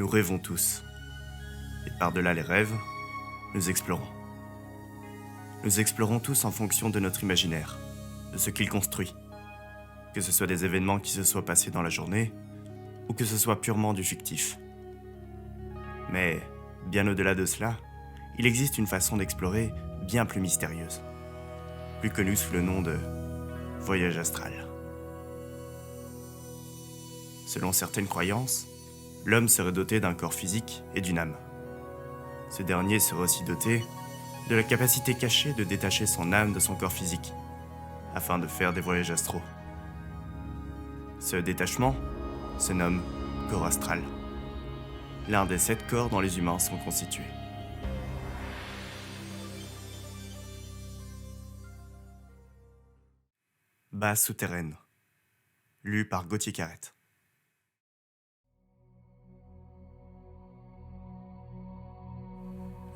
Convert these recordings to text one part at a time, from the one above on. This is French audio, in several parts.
Nous rêvons tous. Et par-delà les rêves, nous explorons. Nous explorons tous en fonction de notre imaginaire, de ce qu'il construit. Que ce soit des événements qui se soient passés dans la journée, ou que ce soit purement du fictif. Mais, bien au-delà de cela, il existe une façon d'explorer bien plus mystérieuse, plus connue sous le nom de voyage astral. Selon certaines croyances, l'homme serait doté d'un corps physique et d'une âme. Ce dernier serait aussi doté de la capacité cachée de détacher son âme de son corps physique, afin de faire des voyages astraux. Ce détachement se nomme corps astral, l'un des 7 corps dont les humains sont constitués. Base souterraine, lu par Gauthier Carrette.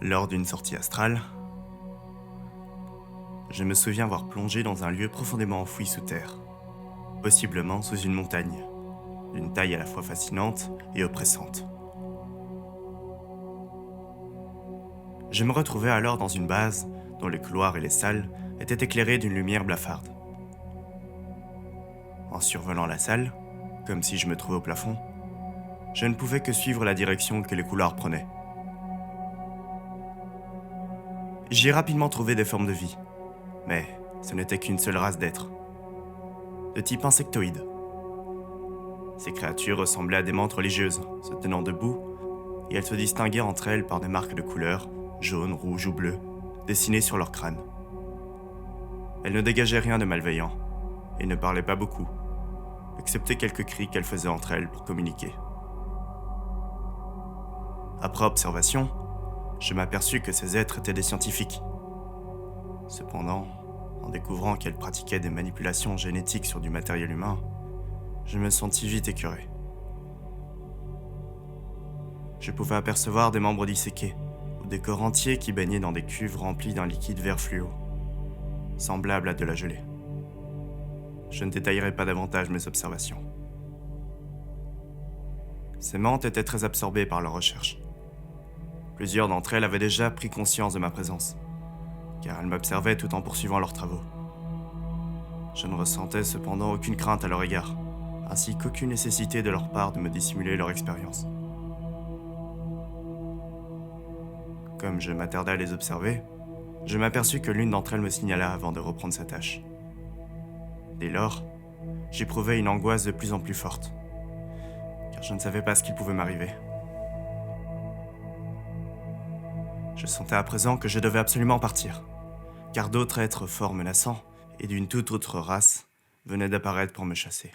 Lors d'une sortie astrale, je me souviens avoir plongé dans un lieu profondément enfoui sous terre, possiblement sous une montagne, d'une taille à la fois fascinante et oppressante. Je me retrouvais alors dans une base dont les couloirs et les salles étaient éclairés d'une lumière blafarde. En survolant la salle, comme si je me trouvais au plafond, je ne pouvais que suivre la direction que les couloirs prenaient. J'y ai rapidement trouvé des formes de vie, mais ce n'était qu'une seule race d'êtres, de type insectoïde. Ces créatures ressemblaient à des mantes religieuses, se tenant debout, et elles se distinguaient entre elles par des marques de couleurs, jaune, rouge ou bleu, dessinées sur leur crâne. Elles ne dégageaient rien de malveillant, et ne parlaient pas beaucoup, excepté quelques cris qu'elles faisaient entre elles pour communiquer. Après observation, je m'aperçus que ces êtres étaient des scientifiques. Cependant, en découvrant qu'elles pratiquaient des manipulations génétiques sur du matériel humain, je me sentis vite écœuré. Je pouvais apercevoir des membres disséqués, ou des corps entiers qui baignaient dans des cuves remplies d'un liquide vert fluo, semblable à de la gelée. Je ne détaillerai pas davantage mes observations. Ces mantes étaient très absorbées par leurs recherches. Plusieurs d'entre elles avaient déjà pris conscience de ma présence, car elles m'observaient tout en poursuivant leurs travaux. Je ne ressentais cependant aucune crainte à leur égard, ainsi qu'aucune nécessité de leur part de me dissimuler leur expérience. Comme je m'attardais à les observer, je m'aperçus que l'une d'entre elles me signala avant de reprendre sa tâche. Dès lors, j'éprouvais une angoisse de plus en plus forte, car je ne savais pas ce qui pouvait m'arriver. Je sentais à présent que je devais absolument partir, car d'autres êtres fort menaçants et d'une toute autre race venaient d'apparaître pour me chasser.